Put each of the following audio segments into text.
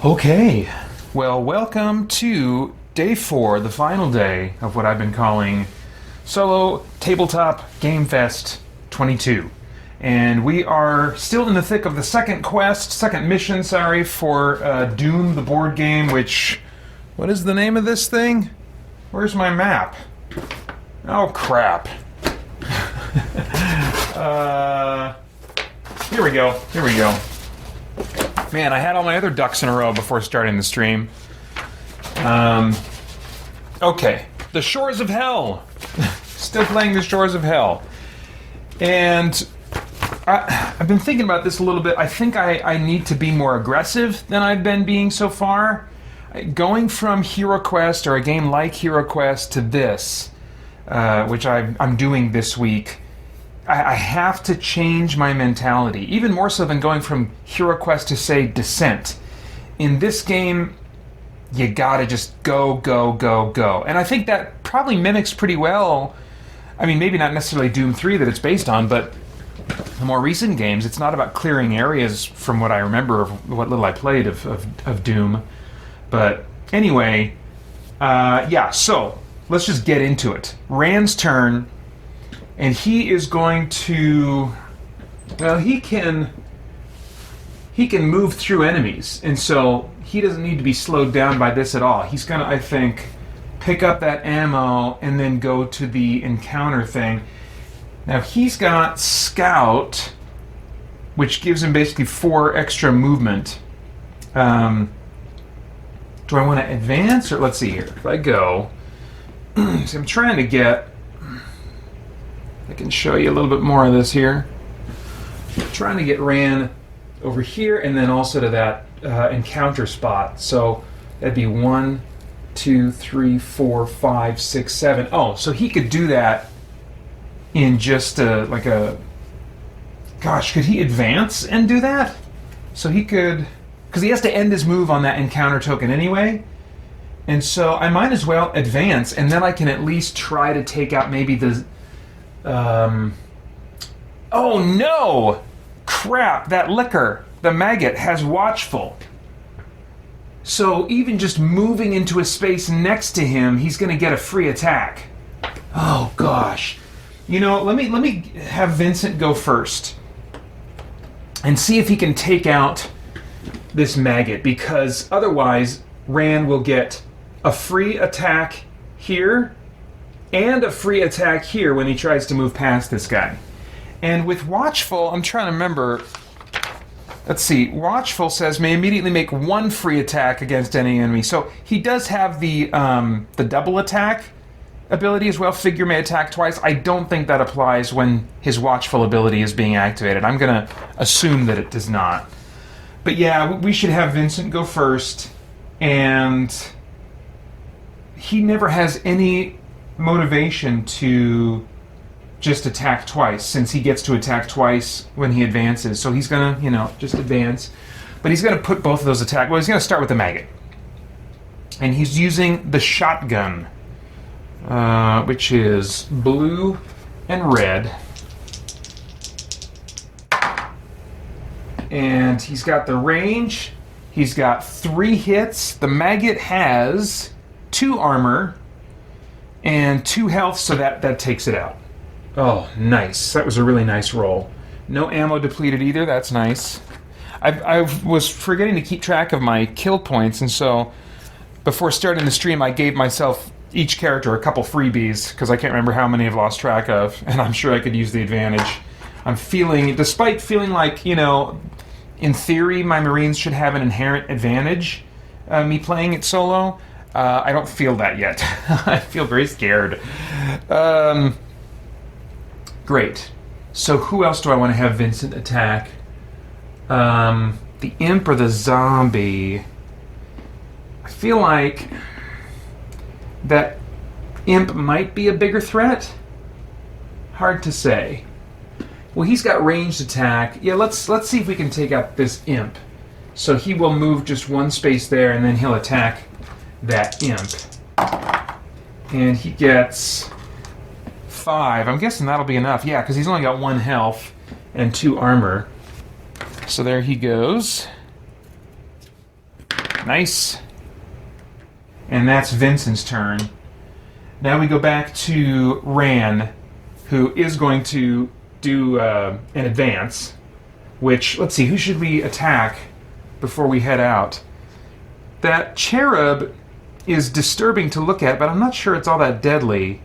Okay, well, welcome to day 4, the final day of what I've been calling Solo Tabletop Game Fest 22. And we are still in the thick of the second mission, for Doom, the board game, which... What is the name of this thing? Where's my map? Oh, crap. Here we go. Man, I had all my other ducks in a row before starting the stream. Okay. The Shores of Hell. Still playing The Shores of Hell. And I've been thinking about this a little bit. I think I need to be more aggressive than I've been being so far. Going from HeroQuest, or a game like HeroQuest, to this, which I'm doing this week, I have to change my mentality, even more so than going from HeroQuest to, say, Descent. In this game, you gotta just go. And I think that probably mimics pretty well, I mean, maybe not necessarily Doom 3 that it's based on, but the more recent games, it's not about clearing areas from what I remember of what little I played of Doom. But anyway, so let's just get into it. Rand's turn. And he is going to, well, he can move through enemies, and so he doesn't need to be slowed down by this at all. He's going to, I think, pick up that ammo and then go to the encounter thing. Now, he's got Scout, which gives him basically 4 extra movement. Do I want to advance, or let's see here. If I go, so I'm trying to get... I can show you a little bit more of this here. I'm trying to get Rand over here and then also to that encounter spot. So that'd be 1, 2, 3, 4, 5, 6, 7. Oh, so he could do that in just like a... Gosh, could he advance and do that? So he could... Because he has to end his move on that encounter token anyway. And so I might as well advance, and then I can at least try to take out maybe the... Oh no! Crap, that liquor, the maggot, has Watchful. So even just moving into a space next to him, he's going to get a free attack. Oh gosh. You know, let me have Vincent go first and see if he can take out this maggot, because otherwise Rand will get a free attack here and a free attack here when he tries to move past this guy. And with Watchful, I'm trying to remember... Let's see. Watchful says may immediately make 1 free attack against any enemy. So he does have the double attack ability as well. Figure may attack twice. I don't think that applies when his Watchful ability is being activated. I'm going to assume that it does not. But yeah, we should have Vincent go first. And he never has any motivation to just attack twice, since he gets to attack twice when he advances. So he's gonna, just advance. But he's gonna put both of those attack... Well, he's gonna start with the maggot. And he's using the shotgun, which is blue and red. And he's got the range. He's got 3 hits. The maggot has 2 armor and 2 health, so that takes it out. Oh, nice. That was a really nice roll. No ammo depleted either. That's nice. I was forgetting to keep track of my kill points, and so before starting the stream, I gave myself, each character, a couple freebies, because I can't remember how many I've lost track of, and I'm sure I could use the advantage. I'm feeling, despite feeling like, in theory, my Marines should have an inherent advantage, me playing it solo, I don't feel that yet. I feel very scared. Great. So who else do I want to have Vincent attack? The imp or the zombie? I feel like that imp might be a bigger threat. Hard to say. Well, he's got ranged attack. Yeah, let's see if we can take out this imp. So he will move just 1 space there, and then he'll attack that imp. And he gets 5. I'm guessing that'll be enough. Yeah, because he's only got 1 health and 2 armor. So there he goes. Nice. And that's Vincent's turn. Now we go back to Ran, who is going to do an advance, which, let's see, who should we attack before we head out? That cherub is disturbing to look at, but I'm not sure it's all that deadly.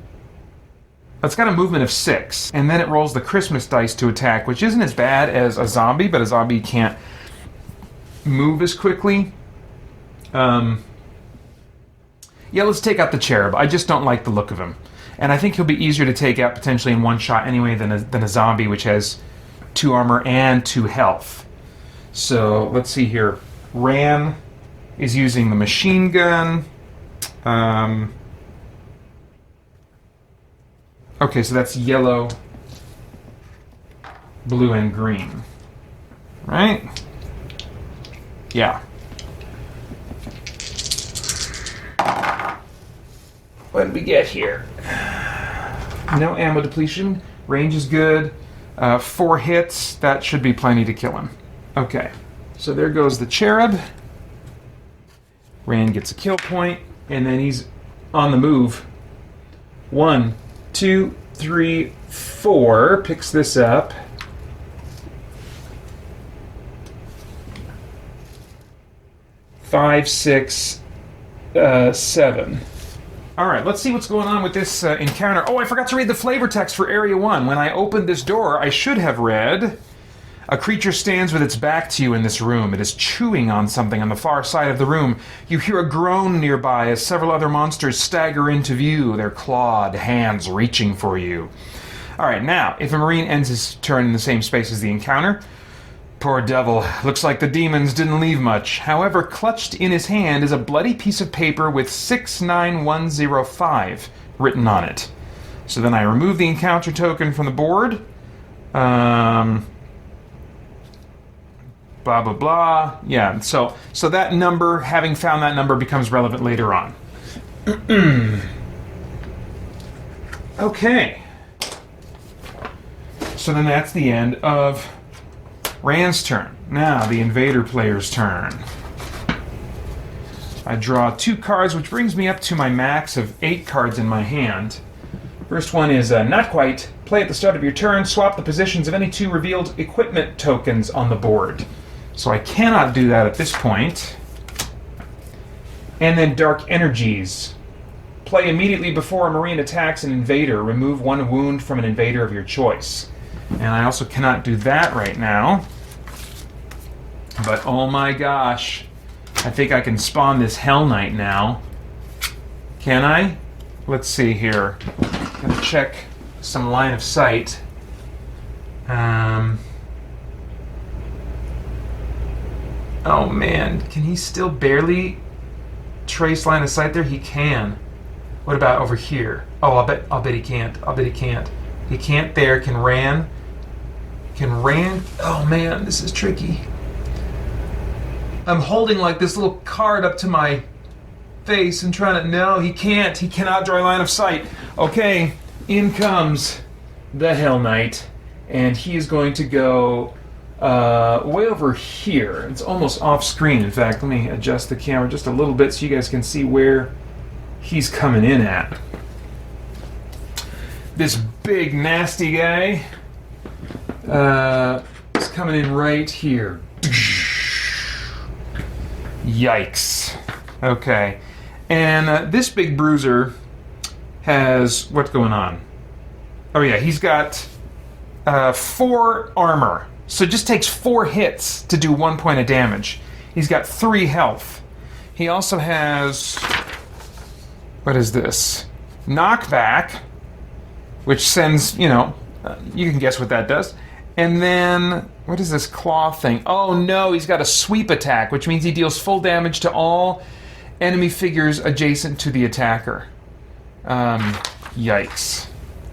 It's got a movement of 6, and then it rolls the Christmas dice to attack, which isn't as bad as a zombie, but a zombie can't move as quickly. Yeah, let's take out the cherub. I just don't like the look of him. And I think he'll be easier to take out potentially in one shot anyway than a zombie, which has 2 armor and 2 health. So, let's see here. Ran is using the machine gun. Okay, so that's yellow, blue, and green. Right? Yeah. What did we get here? No ammo depletion. Range is good. 4 hits. That should be plenty to kill him. Okay. So there goes the cherub. Rand gets a kill point, and then he's on the move. 1, 2, 3, 4. Picks this up. Five, 6, 7. All right, let's see what's going on with this encounter. Oh, I forgot to read the flavor text for Area 1. When I opened this door, I should have read, a creature stands with its back to you in this room. It is chewing on something on the far side of the room. You hear a groan nearby as several other monsters stagger into view, their clawed hands reaching for you. All right, now, if a Marine ends his turn in the same space as the encounter, poor devil, looks like the demons didn't leave much. However, clutched in his hand is a bloody piece of paper with 69105 written on it. So then I remove the encounter token from the board. Blah, blah, blah. Yeah, so that number, having found that number, becomes relevant later on. Okay. So then that's the end of Rand's turn. Now, the invader player's turn. I draw 2 cards, which brings me up to my max of 8 cards in my hand. First one is Not Quite. Play at the start of your turn. Swap the positions of any 2 revealed equipment tokens on the board. So I cannot do that at this point. And then Dark Energies. Play immediately before a Marine attacks an invader. Remove 1 wound from an invader of your choice. And I also cannot do that right now. But oh my gosh, I think I can spawn this Hell Knight now. Can I? Let's see here. I'm gonna check some line of sight. Oh man, can he still barely trace line of sight there? He can. What about over here? Oh, I'll bet he can't. He can't there. Can Ran? Oh man, this is tricky. I'm holding like this little card up to my face and trying to... No, he can't. He cannot draw a line of sight. Okay, in comes the Hell Knight, and he is going to go way over here. It's almost off screen. In fact, let me adjust the camera just a little bit so you guys can see where he's coming in at. This big nasty guy is coming in right here. Yikes. Okay. And this big bruiser has... What's going on? Oh yeah, he's got 4 armor. So it just takes 4 hits to do 1 point of damage. He's got 3 health. He also has... What is this? Knockback, which sends, you can guess what that does. And then, what is this claw thing? Oh no, he's got a sweep attack, which means he deals full damage to all enemy figures adjacent to the attacker. Yikes.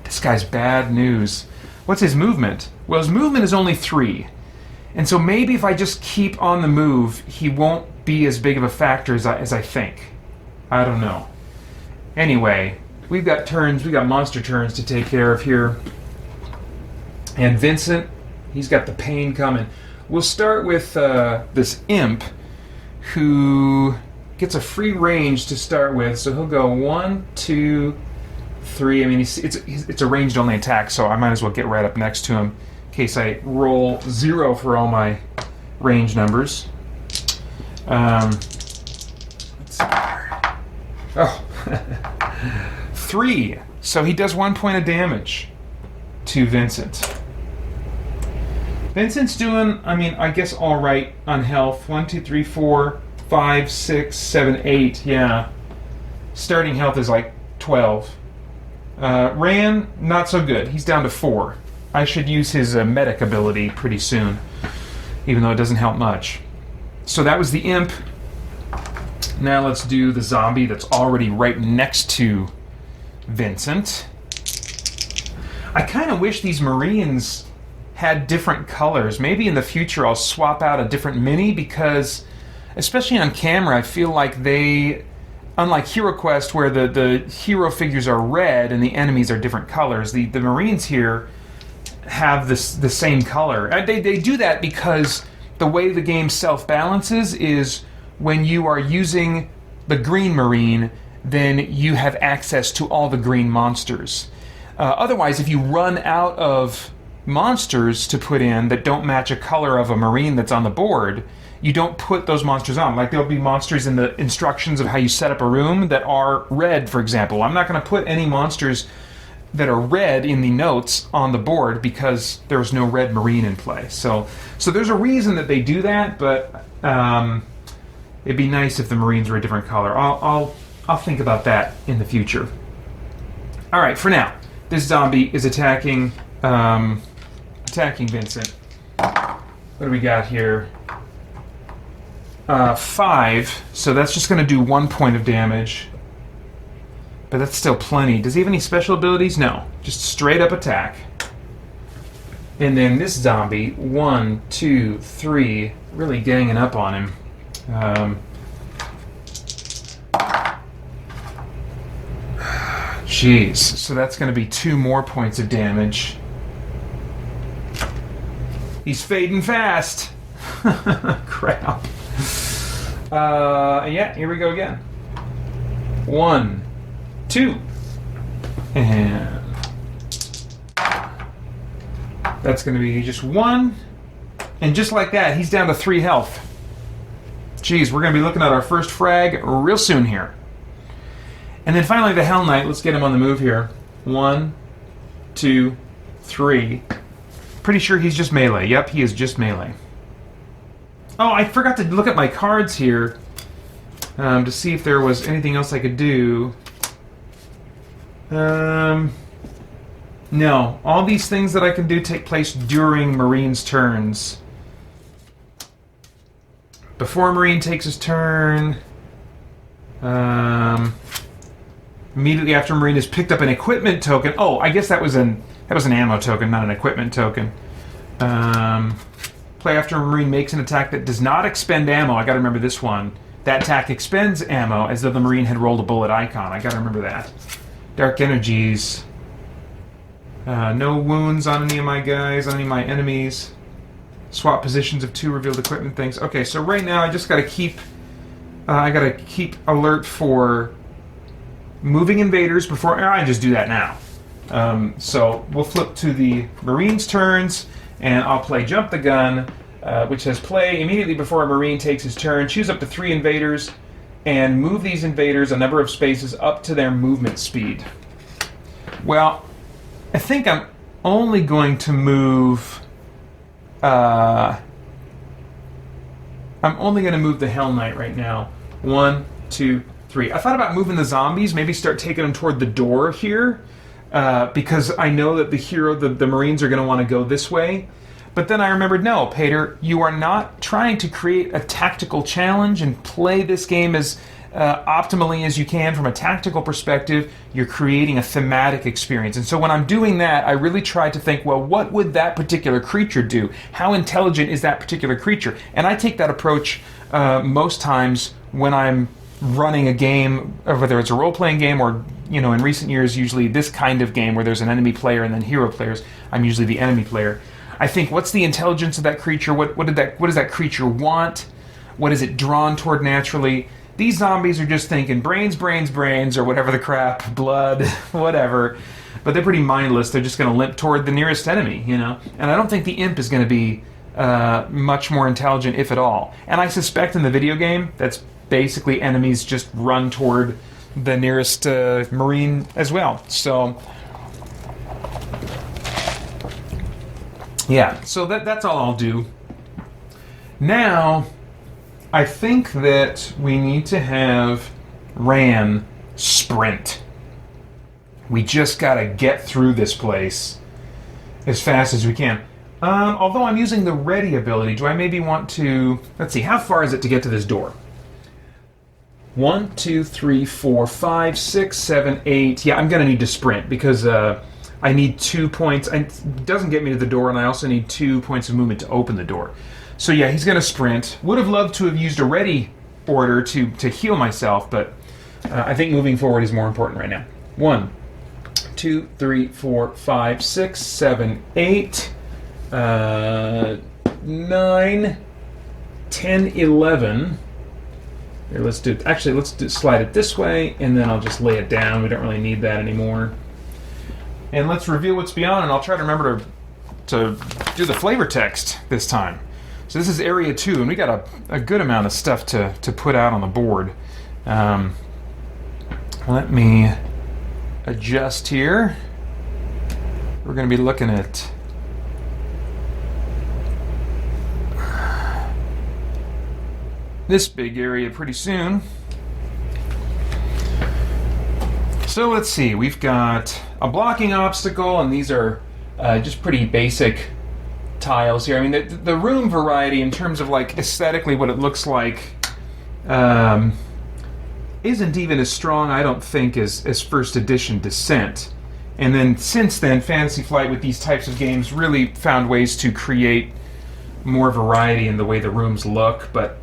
This guy's bad news. What's his movement? Well, his movement is only 3. And so maybe if I just keep on the move, he won't be as big of a factor as I think. I don't know. Anyway, we've got monster turns to take care of here. And Vincent, he's got the pain coming. We'll start with this imp, who gets a free range to start with. So he'll go 1, 2, 3. I mean, it's a ranged only attack, so I might as well get right up next to him in case I roll 0 for all my range numbers. Let's see here. Oh, 3. So he does 1 point of damage to Vincent. Vincent's doing, I mean, I guess all right on health. 1, 2, 3, 4, 5, 6, 7, 8. Yeah. Starting health is like 12. Ran, not so good. He's down to 4. I should use his medic ability pretty soon, even though it doesn't help much. So that was the imp. Now let's do the zombie that's already right next to Vincent. I kind of wish these Marines had different colors. Maybe in the future I'll swap out a different mini, because especially on camera I feel like they, unlike HeroQuest where the hero figures are red and the enemies are different colors, the Marines here have the same color. They do that because the way the game self-balances is when you are using the green Marine, then you have access to all the green monsters. Otherwise, if you run out of monsters to put in that don't match a color of a Marine that's on the board, you don't put those monsters on. Like there'll be monsters in the instructions of how you set up a room that are red, for example. I'm not going to put any monsters that are red in the notes on the board because there's no red Marine in play. So there's a reason that they do that, but it'd be nice if the Marines were a different color. I'll think about that in the future. All right, for now, this zombie is attacking Vincent. What do we got here? 5, so that's just going to do 1 point of damage. But that's still plenty. Does he have any special abilities? No. Just straight up attack. And then this zombie, 1, 2, 3, really ganging up on him. Jeez. So that's going to be 2 more points of damage. He's fading fast. Crap. Yeah, here we go again. 1, 2. And that's going to be just 1. And just like that, he's down to 3 health. Jeez, we're going to be looking at our first frag real soon here. And then finally the Hell Knight. Let's get him on the move here. 1, 2, 3. Pretty sure he's just melee. Yep, he is just melee. Oh, I forgot to look at my cards here to see if there was anything else I could do. No. All these things that I can do take place during Marine's turns. Before Marine takes his turn, immediately after Marine has picked up an equipment token. Oh, I guess that was an ammo token, not an equipment token. Play after a Marine makes an attack that does not expend ammo. I gotta remember this one. That attack expends ammo as though the Marine had rolled a bullet icon. I gotta remember that. Dark Energies. No wounds on any of my guys, on any of my enemies. Swap positions of 2 revealed equipment things. Okay, so right now I just gotta keep... I gotta keep alert for moving invaders before... I just do that now. So we'll flip to the Marines' turns, and I'll play Jump the Gun, which says play immediately before a Marine takes his turn. Choose up to 3 invaders, and move these invaders a number of spaces up to their movement speed. Well, I think I'm only going to move... I'm only going to move the Hell Knight right now. 1, 2, 3. I thought about moving the zombies, maybe start taking them toward the door here, because I know that the Marines are going to want to go this way. But then I remembered, no, Pater, you are not trying to create a tactical challenge and play this game as optimally as you can from a tactical perspective. You're creating a thematic experience. And so when I'm doing that, I really try to think, well, what would that particular creature do? How intelligent is that particular creature? And I take that approach most times when I'm running a game, whether it's a role-playing game or, you know, in recent years, usually this kind of game where there's an enemy player and then hero players. I'm usually the enemy player. I think, what's the intelligence of that creature? What does that creature want? what is it drawn toward naturally. These zombies are just thinking brains, brains, brains, or whatever the crap, blood, whatever. But they're pretty mindless. They're just going to limp toward the nearest enemy, you know? And I don't think the imp is going to be much more intelligent, if at all. And I suspect in the video game, that's basically enemies just run toward the nearest marine as well. So, yeah. So that's all I'll do. Now, I think that we need to have Ran sprint. We just gotta get through this place as fast as we can. Although I'm using the ready ability, do I maybe want to... Let's see, how far is it to get to this door? 1, 2, 3, 4, 5, 6, 7, 8. Yeah, I'm gonna need to sprint because I need 2 points. It doesn't get me to the door, and I also need 2 points of movement to open the door. So yeah, he's gonna sprint. Would have loved to have used a ready order to heal myself, but I think moving forward is more important right now. 1, 2, 3, 4, 5, 6, 7, 8, 9, 10, 11. Here, let's slide it this way, and then I'll just lay it down. We don't really need that anymore. And let's reveal what's beyond, and I'll try to remember to do the flavor text this time. So this is area 2, and we got a good amount of stuff to put out on the board. Let me adjust here. We're going to be looking at this big area pretty soon. So let's see, we've got a blocking obstacle, and these are just pretty basic tiles here. I mean, the room variety in terms of like aesthetically what it looks like isn't even as strong, I don't think, as first edition Descent. And then since then, Fantasy Flight with these types of games really found ways to create more variety in the way the rooms look, but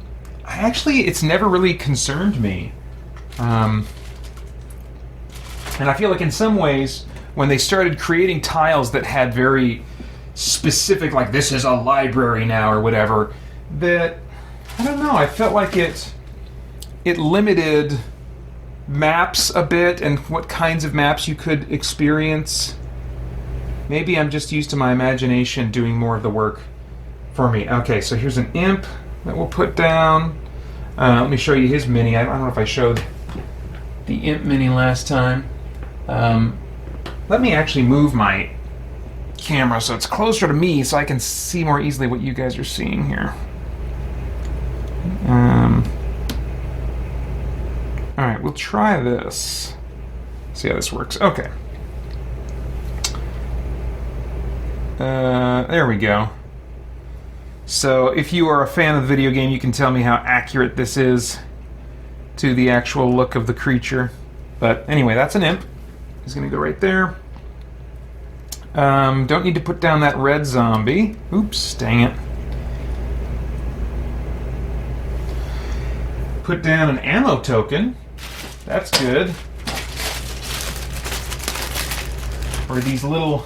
actually it's never really concerned me. And I feel like in some ways, when they started creating tiles that had very specific, like this is a library now or whatever, that, I don't know, I felt like it limited maps a bit and what kinds of maps you could experience. Maybe I'm just used to my imagination doing more of the work for me. Okay, so here's an imp that we'll put down. Let me show you his mini. I don't know if I showed the imp mini last time. Let me actually move my camera so it's closer to me so I can see more easily what you guys are seeing here. Alright, we'll try this. See how this works. Okay. There we go. So if you are a fan of the video game, you can tell me how accurate this is to the actual look of the creature. But anyway, that's an imp. He's going to go right there. Don't need to put down that red zombie. Oops, dang it. Put down an ammo token. That's good. Or these little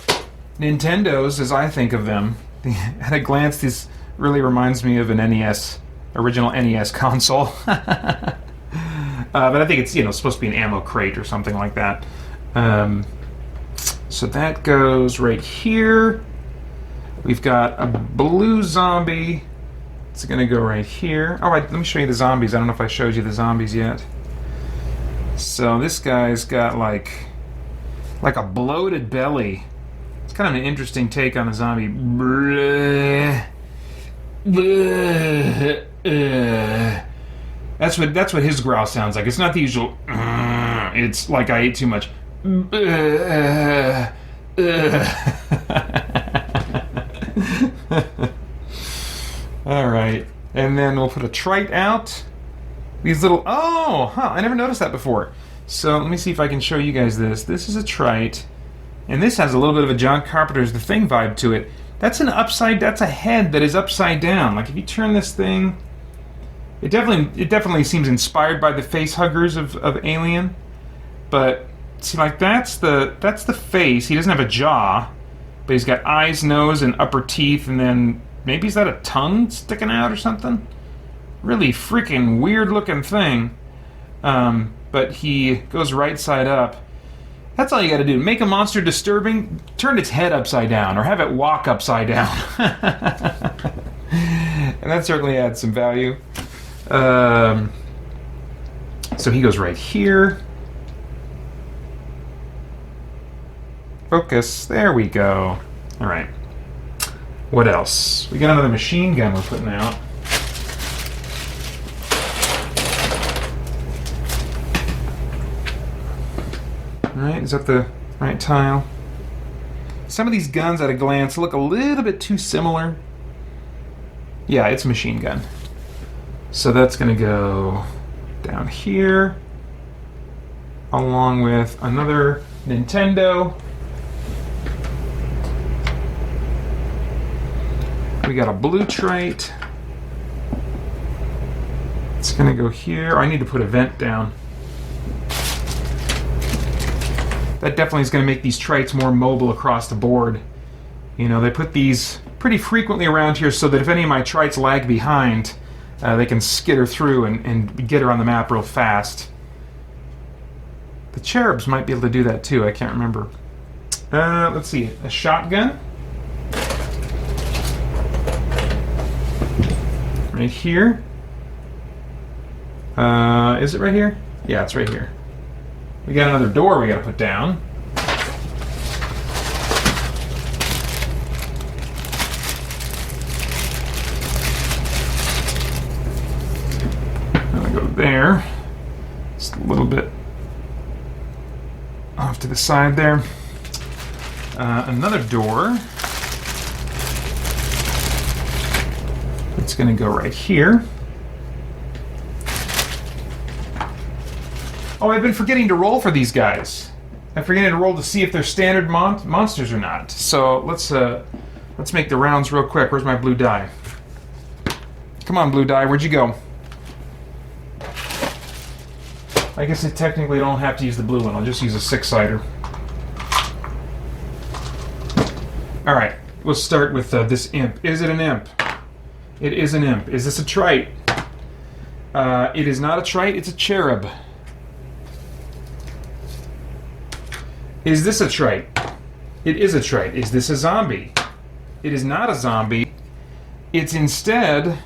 Nintendos, as I think of them. At a glance, this really reminds me of an NES, original NES console. But I think it's, supposed to be an ammo crate or something like that. So that goes right here. We've got a blue zombie. It's going to go right here. All right, let me show you the zombies. I don't know if I showed you the zombies yet. So this guy's got like a bloated belly. It's kind of an interesting take on a zombie. That's what his growl sounds like. It's not the usual. It's like I ate too much. All right, and then we'll put a trite out. These little... I never noticed that before. So let me see if I can show you guys this. This is a trite, and this has a little bit of a John Carpenter's The Thing vibe to it. That's a head that is upside down. Like if you turn this thing, it definitely seems inspired by the face huggers of Alien. But see, like that's the face. He doesn't have a jaw, but he's got eyes, nose, and upper teeth, and then maybe is that a tongue sticking out or something? really freaking weird looking thing. But he goes right side up. That's all you gotta do. Make a monster disturbing, turn its head upside down, or have it walk upside down. And that certainly adds some value. So he goes right here. Focus. There we go. All right. What else? We got another machine gun we're putting out. All right, is that the right tile? Some of these guns at a glance look a little bit too similar. Yeah, it's a machine gun. So that's going to go down here, along with another Nintendo. We got a blue trait. It's going to go here. I need to put a vent down. That definitely is going to make these traits more mobile across the board. You know, they put these pretty frequently around here so that if any of my traits lag behind, they can skitter through and get her on the map real fast. The cherubs might be able to do that too. I can't remember. Let's see. A shotgun. Right here. Is it right here? Yeah, it's right here. We got another door we got to put down. I'm going to go there. Just a little bit off to the side there. Another door. It's going to go right here. Oh, I've been forgetting to roll for these guys. I'm forgetting to roll to see if they're standard monsters or not. So let's make the rounds real quick. Where's my blue die? Come on, blue die. Where'd you go? I guess I technically don't have to use the blue one. I'll just use a 6-sider. All right. We'll start with this imp. Is it an imp? It is an imp. Is this a trite? It is not a trite. It's a cherub. Is this a trite? It is a trite. Is this a zombie? It is not a zombie. It's instead,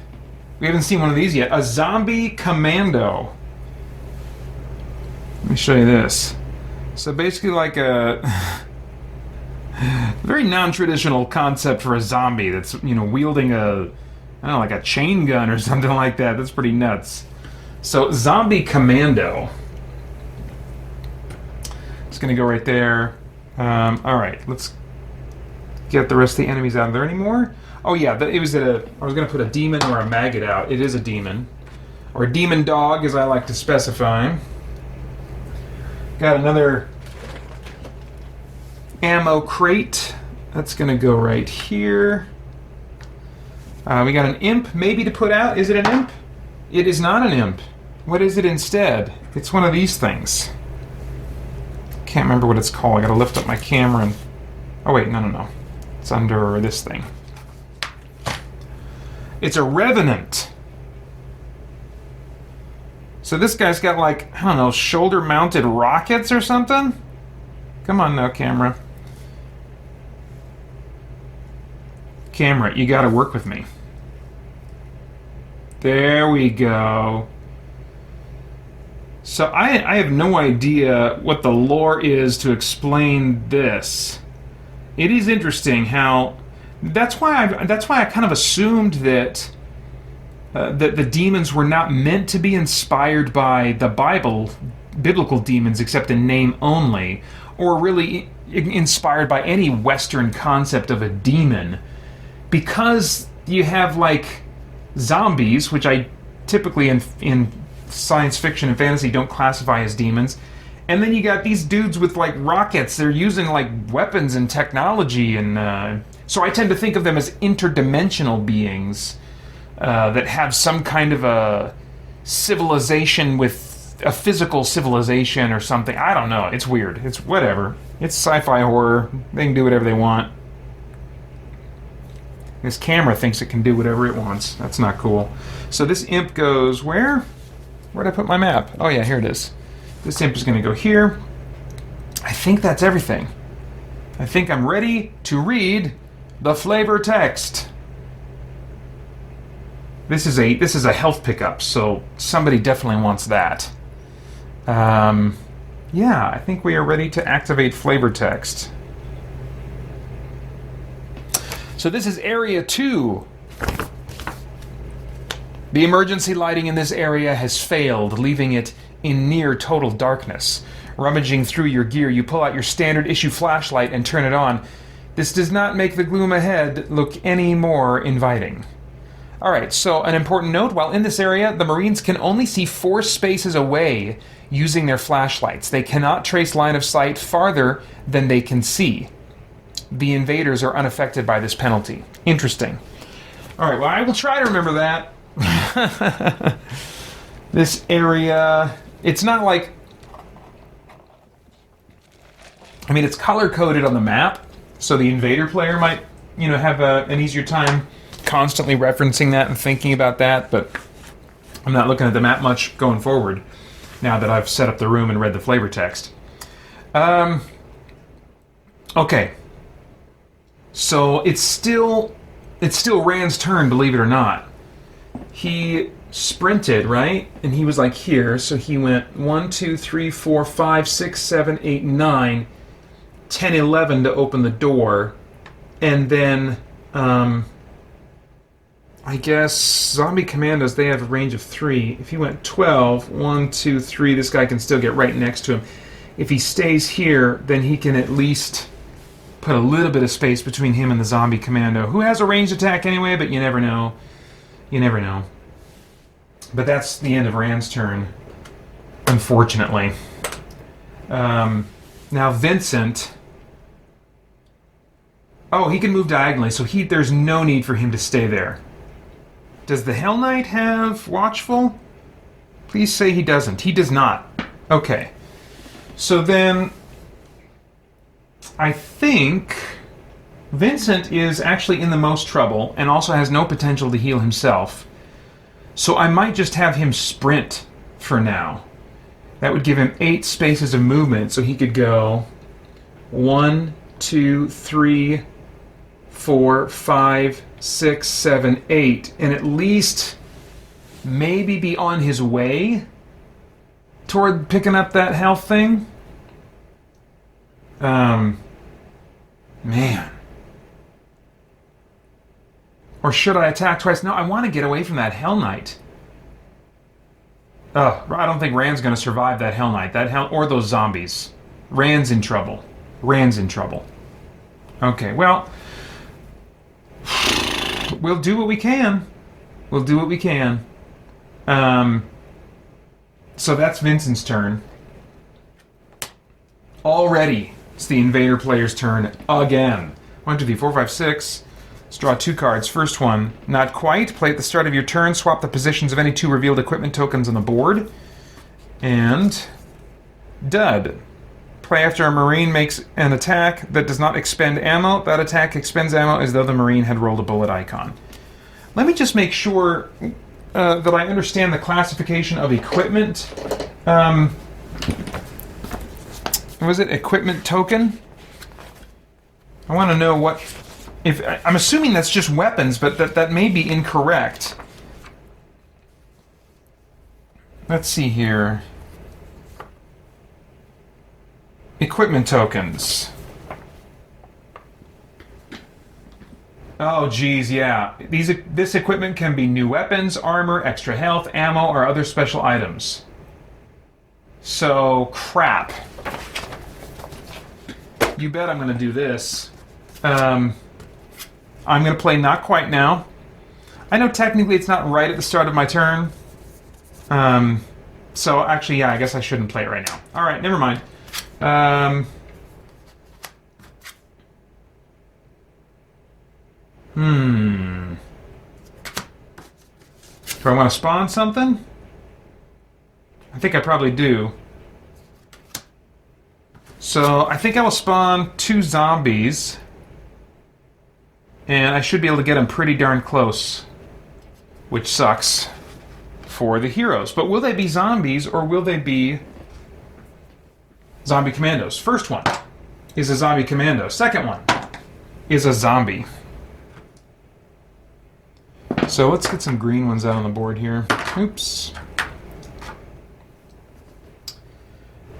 we haven't seen one of these yet, a zombie commando. Let me show you this. So basically like a very non-traditional concept for a zombie that's, you know, wielding a, I don't know, like a chain gun or something like that. That's pretty nuts. So zombie commando. It's going to go right there. All right, let's get the rest of the enemies out of there anymore. Oh yeah, I was going to put a demon or a maggot out. It is a demon. Or a demon dog, as I like to specify. Got another ammo crate. That's going to go right here. We got an imp maybe to put out. Is it an imp? It is not an imp. What is it instead? It's one of these things. Can't remember what it's called. I gotta lift up my camera and... Oh wait, no. It's under this thing. It's a revenant. So this guy's got like, I don't know, shoulder-mounted rockets or something? Come on now, camera. Camera, you gotta work with me. There we go. So I have no idea what the lore is to explain this. It is interesting how that's why I kind of assumed that that the demons were not meant to be inspired by the biblical demons, except in name only, or really inspired by any Western concept of a demon, because you have like zombies, which I typically in science fiction and fantasy don't classify as demons, and then you got these dudes with like rockets. They're using like weapons and technology, and so I tend to think of them as interdimensional beings that have some kind of a civilization with a physical civilization or something. I don't know. It's weird. It's whatever. It's sci-fi horror. They can do whatever they want. This camera thinks it can do whatever it wants. That's not cool. So this imp goes where? Where'd I put my map? Oh yeah, here it is. This imp is going to go here. I think that's everything. I think I'm ready to read the flavor text. This is a health pickup, so somebody definitely wants that. Yeah, I think we are ready to activate flavor text. So this is Area 2. The emergency lighting in this area has failed, leaving it in near total darkness. Rummaging through your gear, you pull out your standard issue flashlight and turn it on. This does not make the gloom ahead look any more inviting. Alright, so an important note, while in this area, the Marines can only see 4 spaces away using their flashlights. They cannot trace line of sight farther than they can see. The invaders are unaffected by this penalty. Interesting. Alright, well, I will try to remember that. This area, it's not like... I mean, it's color-coded on the map, so the invader player might, have an easier time constantly referencing that and thinking about that, but I'm not looking at the map much going forward now that I've set up the room and read the flavor text. Okay. So it's still Rand's turn, believe it or not. He sprinted, right? And he was like here, so he went 1, 2, 3, 4, 5, 6, 7, 8, 9, 10, 11 to open the door. And then, I guess zombie commandos, they have a range of 3. If he went 12, 1, 2, 3, this guy can still get right next to him. If he stays here, then he can at least put a little bit of space between him and the zombie commando, who has a ranged attack anyway, but you never know. You never know. But that's the end of Rand's turn, unfortunately. Now Vincent... Oh, he can move diagonally, so there's no need for him to stay there. Does the Hell Knight have Watchful? Please say he doesn't. He does not. Okay. So then, I think Vincent is actually in the most trouble and also has no potential to heal himself. So I might just have him sprint for now. That would give him 8 spaces of movement, so he could go 1, 2, 3, 4, 5, 6, 7, 8, and at least maybe be on his way toward picking up that health thing. Man. Or should I attack twice? No, I want to get away from that Hell Knight. I don't think Rand's going to survive that Hell Knight. Or those zombies. Rand's in trouble. Rand's in trouble. Okay, well... We'll do what we can. We'll do what we can. So that's Vincent's turn. Already, it's the invader player's turn again. 1, 2, 3, 4, 5, 6. Let's draw 2 cards. First one, not quite. Play at the start of your turn. Swap the positions of any 2 revealed equipment tokens on the board. And dud. Play after a Marine makes an attack that does not expend ammo. That attack expends ammo as though the Marine had rolled a bullet icon. Let me just make sure that I understand the classification of equipment. Was it equipment token? I want to know what... I'm assuming that's just weapons, but that may be incorrect. Let's see here. Equipment tokens. Oh, geez, yeah. This equipment can be new weapons, armor, extra health, ammo, or other special items. So, crap. You bet I'm going to do this. I'm going to play Not Quite now. I know technically it's not right at the start of my turn. So, actually, yeah, I guess I shouldn't play it right now. Alright, never mind. Do I want to spawn something? I think I probably do. So, I think I will spawn 2 zombies. And I should be able to get them pretty darn close, which sucks for the heroes. But will they be zombies or will they be zombie commandos? First one is a zombie commando. Second one is a zombie. So let's get some green ones out on the board here. Oops.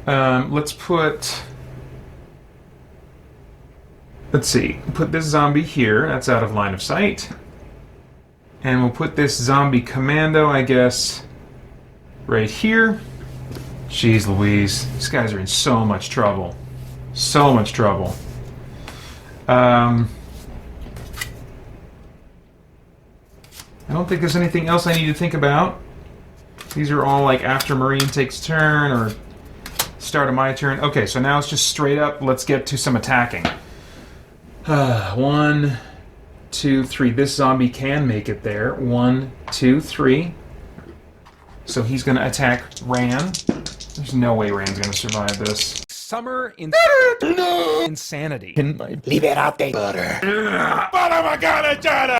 Let's put... Let's see. Put this zombie here. That's out of line of sight. And we'll put this zombie commando, I guess, right here. Jeez Louise. These guys are in so much trouble. So much trouble. I don't think there's anything else I need to think about. These are all like after Marine takes turn or start of my turn. Okay, so now it's just straight up. Let's get to some attacking. 1, 2, 3. This zombie can make it there. 1, 2, 3. So he's going to attack Ran. There's no way Ran's going to survive this. Summer insanity. Liberate butter. But I'm gonna